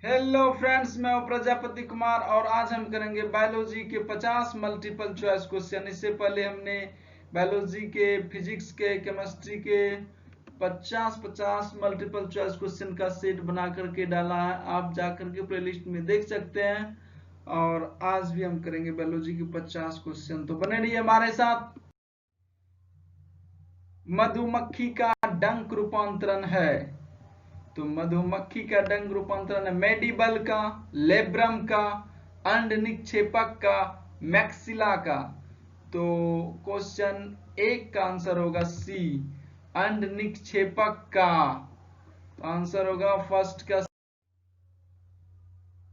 Hello friends, मैं हूं प्रजापति कुमार और आज हम करेंगे बायोलॉजी के 50 मल्टीपल चॉइस क्वेश्चन। इससे पहले हमने बायोलॉजी के, फिजिक्स के, केमिस्ट्री के 50-50 मल्टीपल चॉइस क्वेश्चन का सेट बना करके डाला है। आप जाकर के प्लेलिस्ट में देख सकते हैं। और आज भी हम करेंगे बायोलॉजी के 50 क्वेश्चन, तो बने रहिए हमारे साथ। मधुमक्खी का डंक रूपांतरण है, तो मधुमक्खी का डंक रूपांतरण है मेडिबल का, लेब्रम का, अंड निक्षेपक का, मैक्सिला का। तो क्वेश्चन एक का आंसर होगा सी, अंड निक्षेपक का। तो आंसर होगा फर्स्ट का।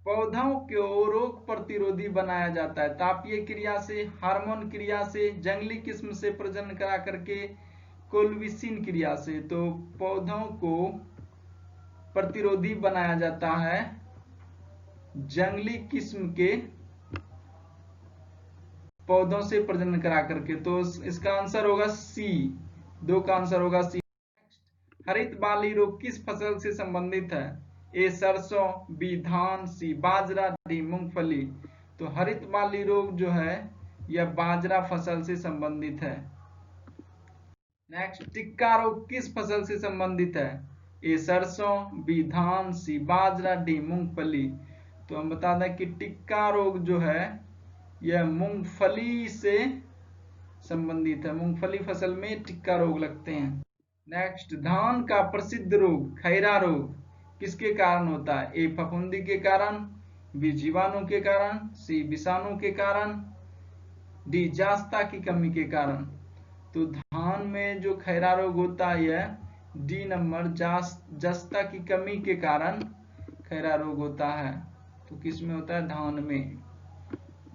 पौधों को रोग प्रतिरोधी बनाया जाता है तापीय क्रिया से, हार्मोन क्रिया से, जंगली किस्म से प्रजनन करा करके, कोल्विसिन क्रिया से। तो पौधों को प्रतिरोधी बनाया जाता है जंगली किस्म के पौधों से प्रजनन करा करके। तो इसका आंसर होगा सी, दो का आंसर होगा सी। हरित बाली रोग किस फसल से संबंधित है? ए सरसों, बी धान, सी बाजरा, डी मूंगफली। तो हरित बाली रोग जो है यह बाजरा फसल से संबंधित है। नेक्स्ट, टिक्का रोग किस फसल से संबंधित है? ए सरसों, बी धान, सी बाजरा, डी मूंगफली। तो हम बता दें कि टिक्का रोग जो है यह मूंगफली से संबंधित है। मूंगफली फसल में टिक्का रोग लगते हैं। नेक्स्ट, धान का प्रसिद्ध रोग खैरा रोग किसके कारण होता है? ए फफूंदी के कारण, बी जीवाणु के कारण, सी विषाणु के कारण, डी जास्ता की कमी के कारण। तो धान में जो खैरा रोग होता है यह डी नंबर जस्ता की कमी के कारण खैरा रोग होता है। तो किस में होता है? धान में।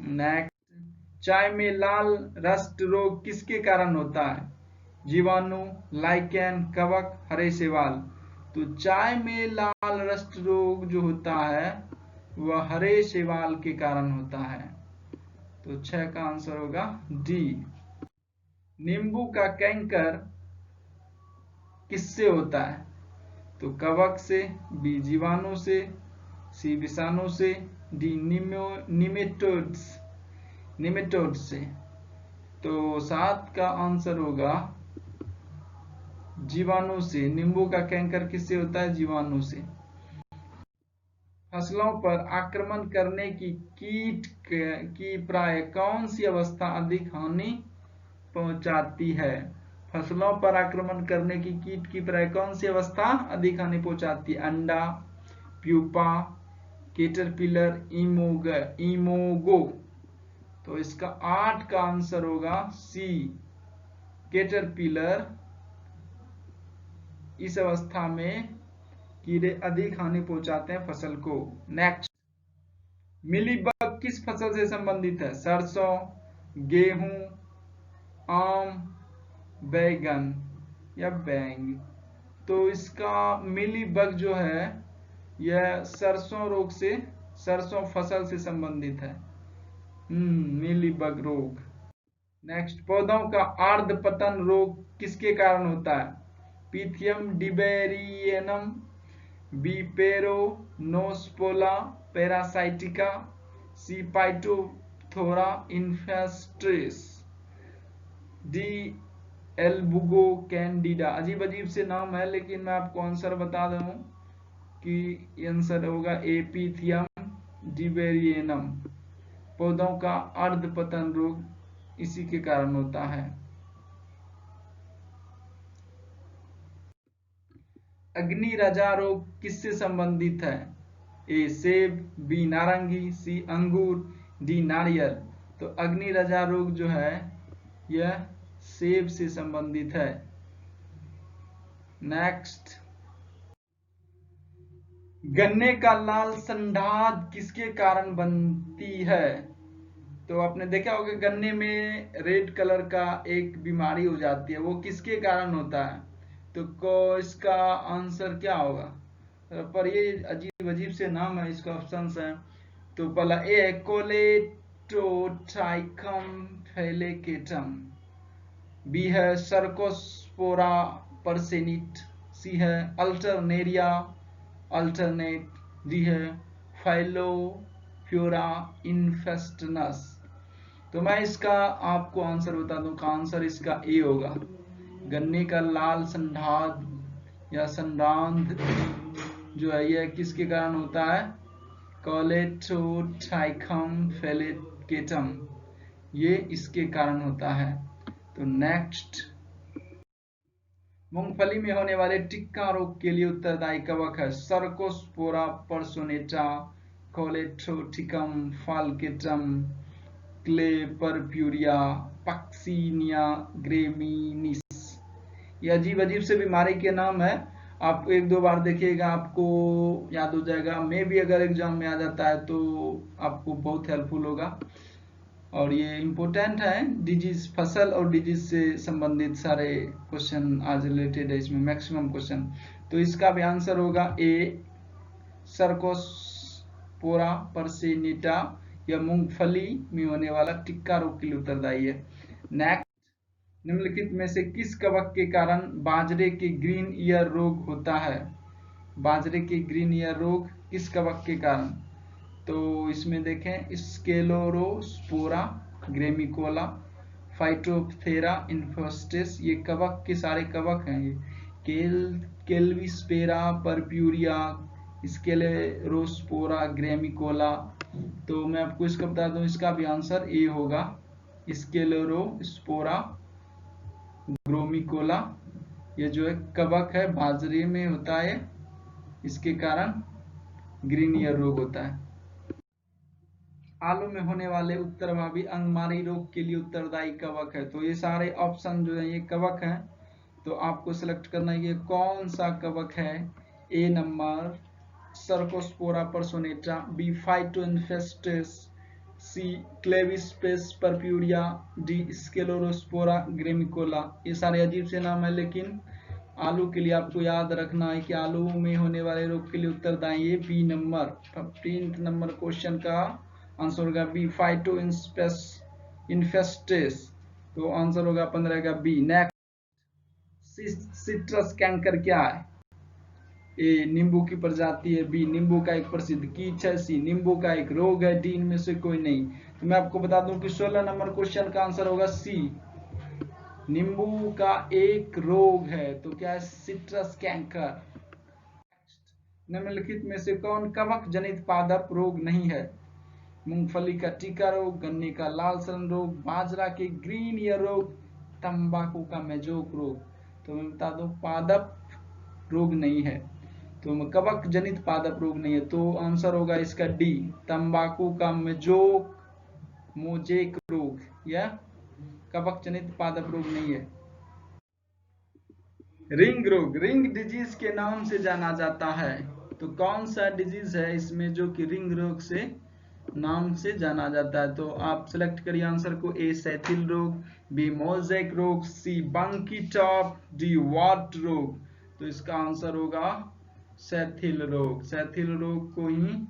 नेक्स्ट, चाय में लाल रस्ट रोग किसके कारण होता है? जीवाणु, लाइकेन, कवक, हरे शैवाल। तो चाय में लाल रस्ट रोग जो होता है वह हरे शैवाल के कारण होता है। तो 6 का आंसर होगा डी। नींबू का कैंकर किससे होता है? तो कवक से, बी जीवाणु से, सी विषाणु से, डी निमेटोड से। तो 7 का आंसर होगा जीवाणु से। नींबू का कैंकर किससे होता है? जीवाणु से। फसलों पर आक्रमण करने की कीट की प्राय कौन सी अवस्था अधिक हानि पहुंचाती है? फसलों पर आक्रमण करने की कीट की प्राय कौन सी अवस्था अधिक हानि पहुंचाती है? अंडा, प्यूपा, कैटरपिलर, इमोगो। तो इसका 8 का आंसर होगा सी, कैटरपिलर। इस अवस्था में कीड़े अधिक हानि पहुंचाते हैं फसल को। नेक्स्ट, मिलीबग किस फसल से संबंधित है? सरसों, गेहूं, आम, बैगन या बैंग। तो इसका मिलीबग जो है यह सरसों रोग से, सरसों फसल से संबंधित है। मिलीबग रोग। नेक्स्ट, पौधों का अर्ध पतन रोग किसके कारण होता है? पीथियम डिबेरियनम, बी पेरोनोस्पोला पैरासाइटिका, सी पाइटोथोरा इन्फेस्ट्रेस, डी एल्बुगो कैंडिडा। अजीब अजीब से नाम है लेकिन मैं आपको आंसर बता दूं कि आंसर होगा एपीथियम डिबेरियनम। पौधों का अर्ध पतन रोग इसी के कारण होता है। अग्नि रजा रोग किससे संबंधित है? ए सेब, बी नारंगी, सी अंगूर, डी नारियल। तो अग्नि रजा रोग जो है यह सेब से संबंधित है। नेक्स्ट, गन्ने का लाल संधाद किसके कारण बनती है? तो आपने देखा होगा गन्ने में रेड कलर का एक बीमारी हो जाती है, वो किसके कारण होता है? तो इसका आंसर क्या होगा? पर ये अजीब अजीब से नाम है, इसका ऑप्शंस हैं। तो पहला ए है कोलेटोट्राइकम फेलेकेटम, बी है सर्कोस्पोरा परसेनिट, सी है अल्टरनेरिया अल्टरनेट, डी है फाइलोफ्लोरा इन्फेस्टनस। तो मैं इसका आपको आंसर बता दूं का आंसर इसका ए होगा। गन्ने का लाल संधाद या संरांध जो है यह किसके कारण होता है? कॉलेटोट्राइकम फेलिकेटम, ये इसके कारण होता है। तो नेक्स्ट, मूंगफली में होने वाले टिक्का रोग के लिए उत्तरदायी कवक है? Cercospora personata, Colletotrichum falcatum, Claviceps purpurea, Puccinia graminis. ये अजीब अजीब से बीमारी के नाम है, आप एक दो बार देखिएगा आपको याद हो जाएगा। मे भी अगर एग्जाम में आ जाता है तो आपको बहुत हेल्पफुल होगा। और ये इम्पोर्टेंट है, डिजीज, फसल और डिजीज से संबंधित सारे क्वेश्चन आज रिलेटेड है इसमें, मैक्सिमम क्वेश्चन। तो इसका भी आंसर होगा ए, सर्कोस्पोरा पर्सिनिटा, यह मूंगफली में होने वाला टिक्का रोग के लिए उत्तरदायी है। नेक्स्ट, निम्नलिखित में से किस कवक के कारण बाजरे के ग्रीन ईयर रोग होता है? बाजरे के ग्रीन ईयर रोग किस कवक के कारण? तो इसमें देखें, स्केलोरोस्पोरा ग्रेमिकोला, फाइटोप्थेरा इन्फेस्टिस, ये कवक के सारे कवक हैं। ये केल्विस्पेरा परप्यूरिया, स्केलेरोस्पोरा ग्रेमिकोला। तो मैं आपको इसका बता दूं, इसका भी आंसर ए होगा, स्केलेरोस्पोरा ग्रोमिकोला। ये जो है कवक है, बाजरे में होता है, इसके कारण ग्रीन ईयर रोग होता है। आलू में होने वाले उत्तरभावी अंगमारी रोग के लिए उत्तरदायी कवक है? तो ये सारे ऑप्शन जो है ये कवक हैं, तो आपको सिलेक्ट करना है ये कौन सा कवक है। ए नंबर सर्कोस्पोरा पर्सोनेटा, बी फाइटोइन्फेस्टिस, सी क्लेविस्पेस परप्यूरिया, डी स्केलोरोस्पोरा ग्रेमिकोला। ये सारे अजीब से नाम है, लेकिन आलू के लिए आपको याद रखना है कि आलू में होने वाले रोग के लिए उत्तरदायी है बी नंबर। 15 नंबर क्वेश्चन का आंसर होगा बी, फाइटो इन्फेस्टिस। तो आंसर होगा 15 का बी। नेक्स्ट, सिट्रस कैंकर क्या है? ए नींबू की प्रजाति है, बी नींबू का एक प्रसिद्ध कीट है, सी नींबू का एक रोग है, डी इनमें से कोई नहीं। तो मैं आपको बता दूं कि 16 नंबर क्वेश्चन का आंसर होगा सी, नींबू का एक रोग है। तो क्या है? Citrus canker. निम्नलिखित में से कौन कवक जनित पादप रोग नहीं है? मूंगफली का टीका रोग, गन्ने का लाल सन रोग, बाजरा के ग्रीन ईयर रोग, तंबाकू का मेजोक रोग। तो मैं बता दूं पादप रोग नहीं है, तो कवक जनित पादप रोग नहीं है। तो आंसर होगा इसका डी, तंबाकू का मोजेक रोग, या कवक जनित पादप रोग नहीं है। रिंग रोग, रिंग डिजीज के नाम से जाना जाता है। तो कौन सा डिजीज है इसमें जो कि रिंग रोग से नाम से जाना जाता है? तो आप सिलेक्ट करिए आंसर को, ए सैथिल रोग, बी मोजेक रोग, सी बंकी टॉप, डी वार्ट रोग। तो इसका आंसर होगा सैथिल रोग। सैथिल रोग को ही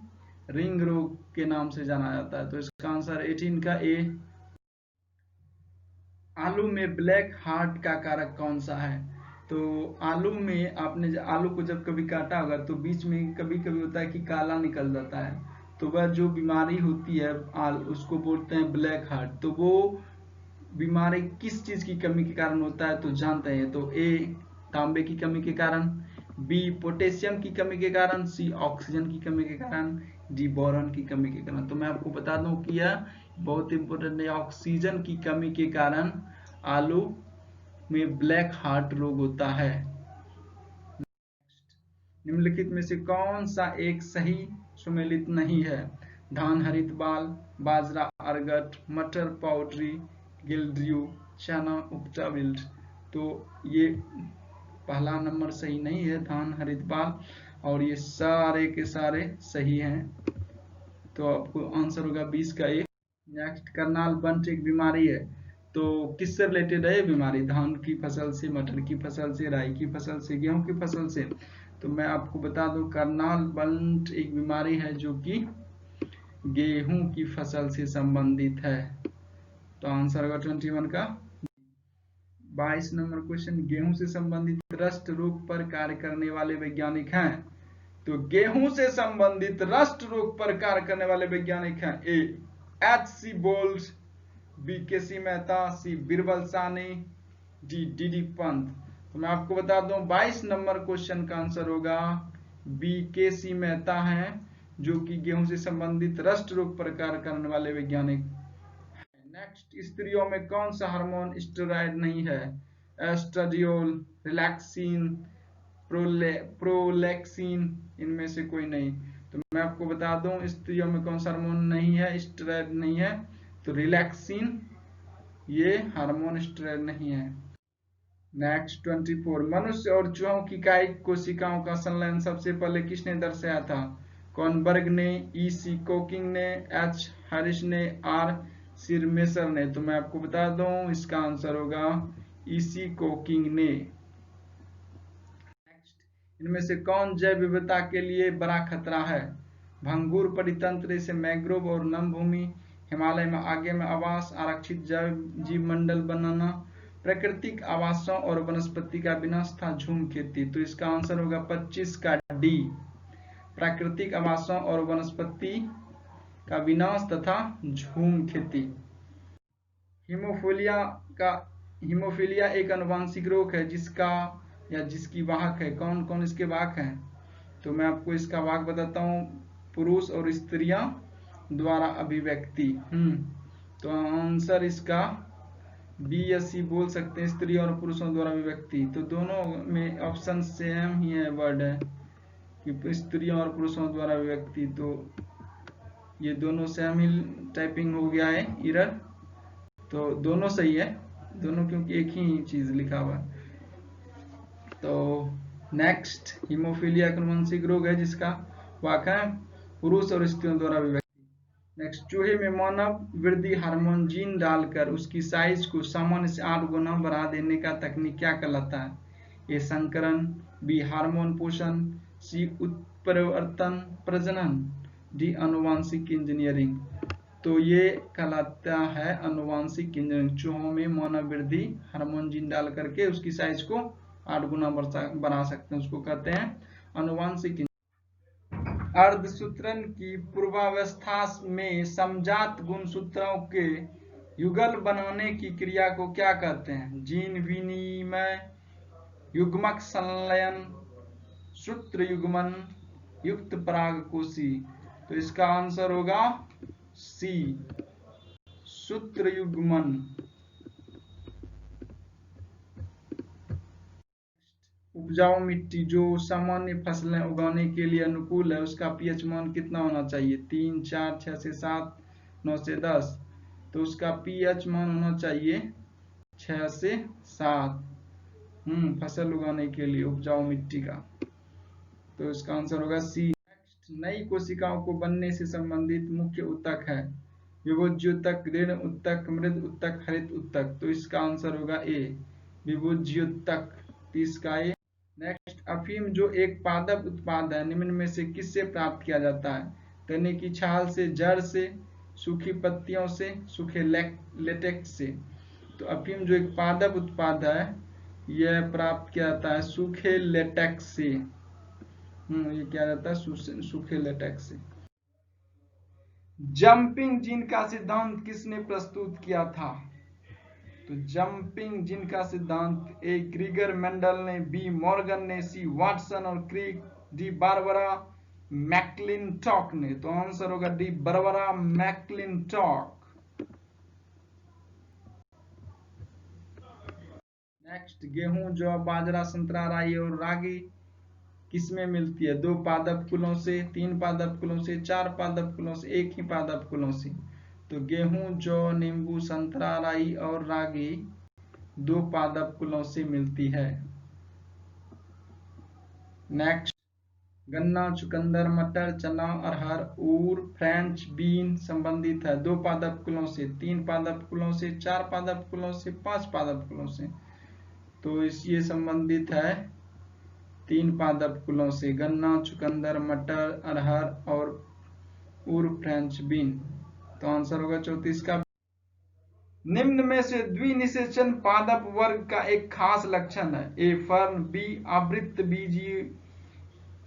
रिंग रोग के नाम से जाना जाता है। तो इसका आंसर 18 का ए। आलू में ब्लैक हार्ट का कारक कौन सा है? तो आलू में आपने आलू को जब कभी काटा होगा तो बीच में कभी कभी होता है कि काला निकल जाता है, तो वह जो बीमारी होती है उसको बोलते हैं ब्लैक हार्ट। तो वो बीमारी किस चीज की कमी के कारण होता है तो जानते हैं। तो ए तांबे की कमी के कारण, बी पोटेशियम की कमी के कारण, सी ऑक्सीजन की कमी के कारण, डी बोरॉन की कमी के कारण। तो मैं आपको बता दूं कि यह बहुत इंपॉर्टेंट है, ऑक्सीजन की कमी के कारण आलू में ब्लैक हार्ट रोग होता है। निम्नलिखित में से कौन सा एक सही सुमेलित नहीं है? धान हरित बाल, बाजरा अर्गट, मटर पाउडरी, गिल्ड्रियो, चना उक्टा विल्ट। तो ये पहला नंबर सही नहीं है, धान हरित बाल, और ये सारे के सारे सही हैं। तो आपको आंसर होगा 20 का एक। नेक्स्ट, करनाल बंट एक बीमारी है, तो किससे रिलेटेड है ये बीमारी? धान की फसल से, मटर की फसल से, राई की फसल से, गेहूं की फसल से। तो मैं आपको बता दूं करनाल बंट एक बीमारी है जो कि गेहूं की फसल से संबंधित है। तो आंसर होगा 21 का। 22 नंबर क्वेश्चन, गेहूं से संबंधित रस्ट रोग पर कार्य करने वाले वैज्ञानिक हैं? तो गेहूं से संबंधित रस्ट रोग पर कार्य करने वाले वैज्ञानिक हैं ए H.C. बोल्स, बी के.सी. Mehta, C Birbal Sahni, D Pant. तो मैं आपको बता दूं 22 नंबर क्वेश्चन का आंसर होगा बी के.सी. मेहता है, जो कि गेहूं से संबंधित रस्ट रोग पर कार्य करने वाले वैज्ञानिक। नेक्स्ट, स्त्रियों में कौन सा हार्मोन स्टेरॉयड नहीं है? एस्ट्राडियोल, रिलैक्सिन, प्रोलैक्सिन, इनमें से कोई नहीं। तो मैं आपको बता दूं स्त्रियों में कौन सा हार्मोन नहीं है, स्टेरॉयड नहीं है, तो रिलैक्सिन, ये हार्मोन स्टेरॉयड नहीं है। नेक्स्ट 24, मनुष्य और चूहों की कायिक कोशिकाओं का संलयन सबसे पहले किसने दर्शाया था? कॉनबर्ग ने, E.C. कोकिंग ने, H. हैरिस ने, R. शिरमेशर ने। तो मैं आपको बता दूं इसका आंसर होगा E.C. कोकिंग ने। नेक्स्ट, इनमें से कौन जैव विविधता के लिए बड़ा खतरा है? भंगुर परितंत्र से मैंग्रोव और नम भूमि, हिमालय में आगे में आवास, आरक्षित जैव जीव मंडल बनाना, प्राकृतिक आवासों और वनस्पति का विनाश था, झूम खेती। तो इसका आंसर होगा 25 का डी, प्राकृतिक आवासों और वनस्पति का विनाश तथा झूम खेती। हीमोफीलिया एक अनुवांशिक रोग है जिसका या जिसकी वाहक है। कौन कौन इसके वाहक हैं? तो मैं आपको इसका वाहक बताता हूँ, पुरुष और स्त्रियां द्वारा अभिव्यक्ति। तो आंसर इसका बी या सी बोल सकते हैं, स्त्री और पुरुषों द्वारा अभिव्यक्ति। तो दोनों में ऑप्शन सेम ही है, वर्ड है कि स्त्रियों और पुरुषों द्वारा अभिव्यक्ति। तो ये दोनों सेम ही टाइपिंग हो गया है, एरर। तो दोनों सही है, दोनों, क्योंकि एक ही चीज लिखा हुआ है। तो नेक्स्ट, हीमोफीलिया एक अनुवांशिक रोग है जिसका वाहक है पुरुष और स्त्रियों द्वारा अभिव्यक्ति। नेक्स्ट, चूहे में मानव वृद्धि हार्मोन जीन डालकर उसकी साइज को सामान्य से 8 गुना बढ़ा देने का तकनीक क्या कहलाता है? ए संकरण, बी हार्मोन पोषण, सी उत्परिवर्तन प्रजनन, डी अनुवांशिक इंजीनियरिंग। तो ये कहलाता है अनुवांशिक इंजीनियरिंग। चूहों में मानव वृद्धि हार्मोन जीन डाल करके उसकी साइज को 8 गुना बढ़ा सकते हैं, उसको कहते हैं अनुवांशिक। अर्धसूत्रण की पूर्वावस्था में समजात गुणसूत्रों के युगल बनाने की क्रिया को क्या कहते हैं? जीन विनिमय, युग्मक संलयन, सूत्र युग्मन, युक्त परागकोशी। तो इसका आंसर होगा सी, सूत्र युग्मन। उपजाऊ मिट्टी जो सामान्य फसलें उगाने के लिए अनुकूल है, उसका पीएच मान कितना होना चाहिए? 3, 4, 6 से 7, 9 से 10। तो उसका पीएच मान होना चाहिए 6 से 7 फसल उगाने के लिए उपजाऊ मिट्टी का। तो इसका आंसर होगा सी। नेक्स्ट, नई कोशिकाओं को बनने से संबंधित मुख्य ऊतक है। विभुज्योतक, ऋण ऊतक, मृद ऊतक, हरित ऊतक। तो इसका आंसर होगा ए, विभुज्योतक, 30 का ए। नेक्स्ट, अफीम जो एक पादप उत्पाद है, निम्न में से किससे प्राप्त किया जाता है? गन्ने की छाल से, जड़ से, सूखी पत्तियों से, सूखे लेटेक्स से। तो अफीम जो एक पादप उत्पाद है, यह प्राप्त किया जाता है सूखे लेटेक्स से। ये क्या जाता है? सूखे लेटेक्स से। जंपिंग जीन का सिद्धांत किसने प्रस्तुत किया था? तो जंपिंग जीन का सिद्धांत ए क्रीगर मेंडल ने, बी मॉर्गन ने, सी वाटसन और क्रिक, डी बारबरा मैक्लिंटॉक ने। तो आंसर होगा डी, बारबरा मैक्लिंटॉक। नेक्स्ट, गेहूं, जौ, बाजरा, संतरा, राई और रागी किसमें मिलती है? 2 पादप कुलों से, 3 पादप कुलों से, 4 पादप कुलों से, एक ही पादप कुलों से। तो गेहूं, जौ, नींबू, संतरा, राई और रागी 2 पादप कुलों से मिलती है। नेक्स्ट, गन्ना, चुकंदर, मटर, चना, अरहर, उर, फ्रेंच बीन संबंधित है 2 पादप कुलों से, 3 पादप कुलों से, 4 पादप कुलों से, 5 पादप कुलों से। तो ये संबंधित है 3 पादप कुलों से, गन्ना, चुकंदर, मटर, अरहर और उर, फ्रेंच बीन। तो आंसर होगा 34 का। निम्न में से द्विनिषेचन पादप वर्ग का एक खास लक्षण है। ए फर्न, बी आवृत्त बीजी,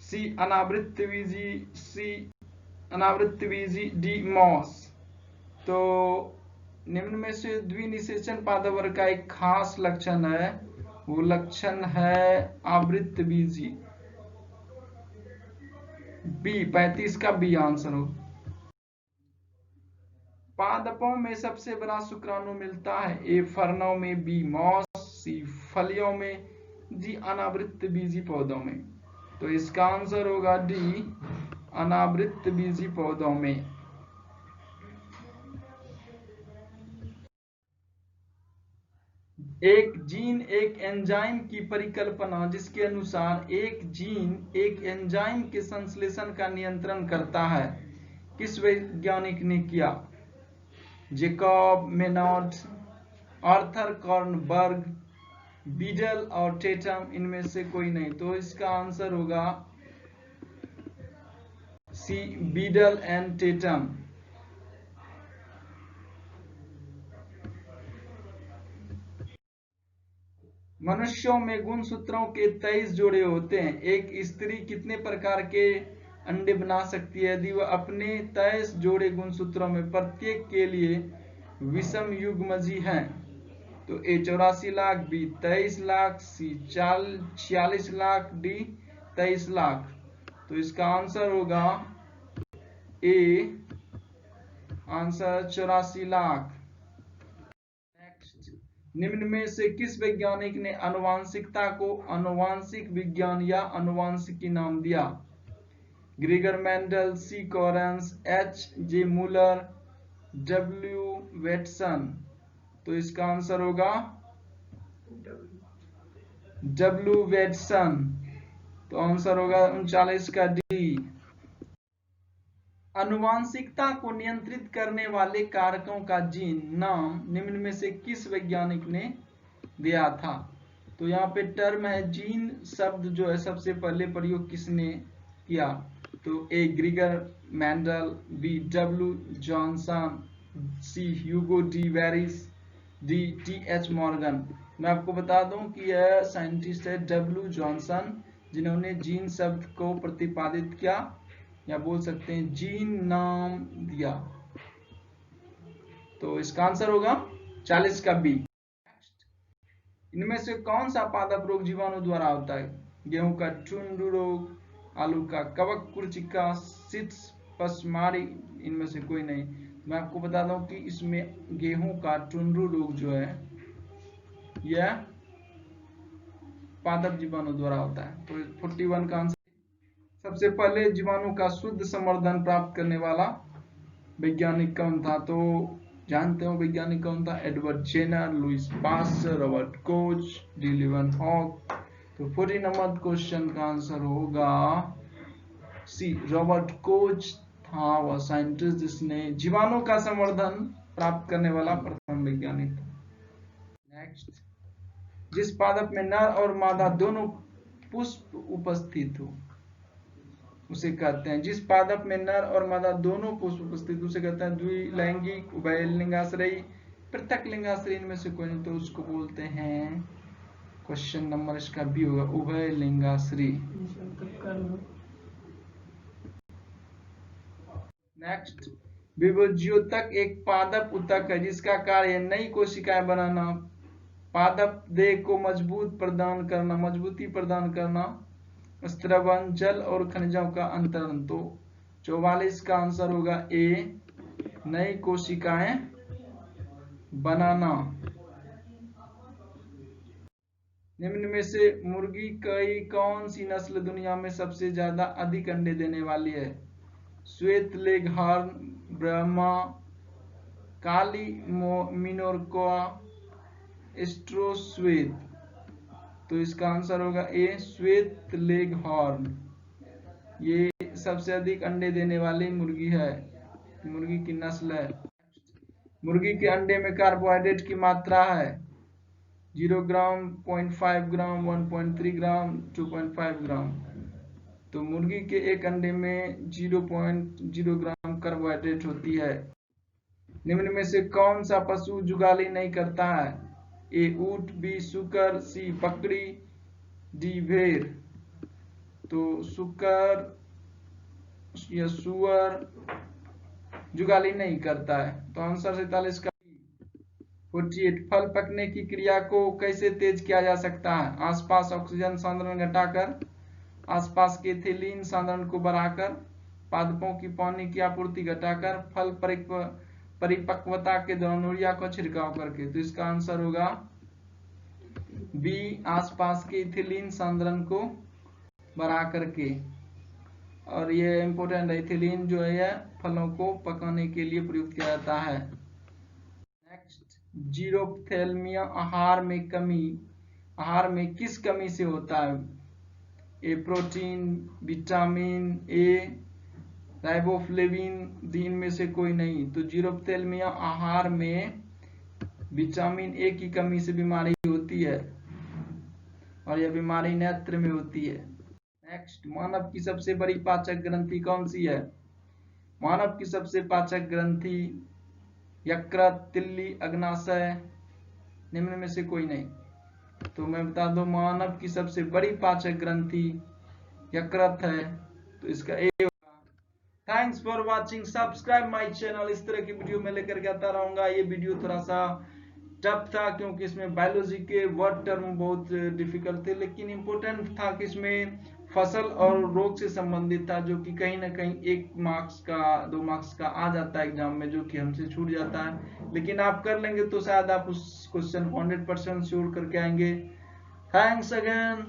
सी अनावृतबीजी, सी अनावृतबीजी, डी मॉस। तो निम्न में से द्विनिषेचन पादप वर्ग का एक खास लक्षण है, वो लक्षण है आवृतबीजी। बी 35 का बी आंसर हो। पादपों में सबसे बड़ा शुक्राणु मिलता है, ए फर्नों में, बी मॉस, सी फलियों में, डी अनावृतबीजी पौधों में। तो इसका आंसर होगा डी अनावृतबीजी पौधों में। एक जीन एक एंजाइम की परिकल्पना जिसके अनुसार एक जीन एक एंजाइम के संश्लेषण का नियंत्रण करता है, किस वैज्ञानिक ने किया? जेकब मेनॉड, आर्थर कॉर्नबर्ग, बीडल और टेटम, इनमें से कोई नहीं। तो इसका आंसर होगा सी बीडल एंड टेटम। मनुष्यों में गुणसूत्रों के 23 जोड़े होते हैं। एक स्त्री कितने प्रकार के अंडे बना सकती है यदि वह अपने 23 जोड़े गुणसूत्रों में प्रत्येक के लिए विषम युग्मजी हैं? तो ए 84 लाख, बी 23 लाख, सी 46 लाख, डी 23 लाख। तो इसका आंसर होगा ए आंसर 84 लाख। नेक्स्ट, निम्न में से किस वैज्ञानिक ने आनुवांशिकता को आनुवांशिक विज्ञान या आनुवांशिकी नाम दिया? Gregor Mendel, C Correns, H J Muller, W Watson. तो इसका आंसर होगा डब्ल्यू वेटसन। तो आंसर होगा 39 का डी। आनुवांशिकता को नियंत्रित करने वाले कारकों का जीन नाम निम्न में से किस वैज्ञानिक ने दिया था? तो यहाँ पे टर्म है जीन शब्द जो है सबसे पहले प्रयोग किसने किया? तो A Gregor Mendel, B W Johnson, C Hugo de Vries, D T H Morgan. मैं आपको बता दूं कि यह साइंटिस्ट है डब्ल्यू जॉनसन, जिन्होंने जीन शब्द को प्रतिपादित किया या बोल सकते हैं जीन नाम दिया। तो इसका आंसर होगा 40 का बी। इनमें से कौन सा पादप रोग जीवाणु द्वारा होता है? गेहूं का टुंडू रोग, आलू का कवक कुर्चिका, सिट्स पसमारी, इनमें से कोई नहीं। मैं आपको बता दूं कि इसमें गेहूं का टुंडू रोग जो है यह पादप जीवाणु द्वारा होता है। तो 41 का आंसर। सबसे पहले जीवाणु का शुद्ध संवर्धन प्राप्त करने वाला वैज्ञानिक कौन था? तो जानते हो वैज्ञानिक कौन था? Edward Jenner, Louis Pasteur, Robert Koch, de Leeuwenhoek. तो 40 नंबर क्वेश्चन का आंसर होगा सी रॉबर्ट कोच था वह साइंटिस्ट जिसने जीवाणु का संवर्धन प्राप्त करने वाला प्रथम वैज्ञानिक था। नेक्स्ट, जिस पादप में नर और मादा दोनों पुष्प उपस्थित हो उसे कहते हैं, जिस पादप में नर और मादा दोनों पुष्प उपस्थित उसे कहते हैं द्विलैंगिक, उभयलिंगाश्रयी, पृथक लिंगाश्रयी, इनमें से कोई नहीं। तो उसको बोलते हैं, क्वेश्चन नंबर इसका बी होगा, उभयलिंगाश्रयी। नेक्स्ट, विभज्योतक एक पादप उत्तक है जिसका कार्य नई कोशिकाएं बनाना, पादप देह को मजबूती प्रदान करना, स्त्रवन, जल और खनिजों का अंतरण। तो 44 का आंसर होगा ए नई कोशिकाएं बनाना। निम्न में से मुर्गी की कौन सी नस्ल दुनिया में सबसे ज्यादा अधिक अंडे देने वाली है? श्वेत लेगहॉर्न, ब्रह्मा, काली मिनोरकोआ, एस्ट्रोश्वेत। तो इसका आंसर होगा ए श्वेत लेगहॉर्न। ये सबसे अधिक अंडे देने वाली मुर्गी है, मुर्गी की नस्ल है। मुर्गी के अंडे में कार्बोहाइड्रेट की मात्रा है 0 ग्राम, 0.5 ग्राम, 1.3 ग्राम, 2.5 ग्राम। तो मुर्गी के एक अंडे में 0.0 ग्राम कार्बोहाइड्रेट होती है। निम्न में से कौन सा पशु जुगाली नहीं करता है? ए ऊंट, बी सूकर, सी बकरी, डी भेड़। तो सुकर या सुअर जुगाली नहीं करता है। तो आंसर 47 का 48। फल पकने की क्रिया को कैसे तेज किया जा सकता है? आसपास ऑक्सीजन सांद्रण घटाकर, आसपास के एथिलीन सांद्रण को बढ़ाकर, पादपों की पानी की आपूर्ति घटाकर, फल परिपक्वता के दौरान यूरिया का छिड़काव करके। तो इसका आंसर होगा बी, आसपास के इथिलीन सांद्रण को बढ़ा करके। और ये इंपॉर्टेंट है, इथिलीन जो है फलों को पकाने के लिए प्रयुक्त किया जाता है। नेक्स्ट, जीरोप्थेल्मिया आहार में कमी, आहार में किस कमी से होता है? ए प्रोटीन, विटामिन ए, राइबोफ्लेविन, दिन में से कोई नहीं। तो जीरोप्थेल्मिया आहार में विटामिन ए की कमी से बीमारी होती है और यह बीमारी नेत्र में होती है। नेक्स्ट, मानव की सबसे बड़ी पाचक ग्रंथि कौन सी है? मानव की सबसे पाचक ग्रंथि यकृत, तिल्ली, अग्नाशय, निम्न में से कोई नहीं। तो मैं बता दूं, मानव की सबसे बड़ी पाचक ग्रंथि यकृत है, तो इसका ए होगा। Thanks for watching, subscribe my channel. इस तरह की वीडियो मैं लेकर के आता रहूंगा। ये वीडियो थोड़ा सा टफ था क्योंकि इसमें बायोलॉजी के वर्ड टर्म बहुत डिफिकल्ट थे, लेकिन इंपॉर्टेंट था कि इसमें फसल और रोग से संबंधित था, जो कि कहीं ना कहीं 1 मार्क्स का 2 मार्क्स का आ जाता है एग्जाम में, जो कि हमसे छूट जाता है। लेकिन आप कर लेंगे तो शायद आप उस क्वेश्चन को 100% श्योर करके आएंगे। Thanks again.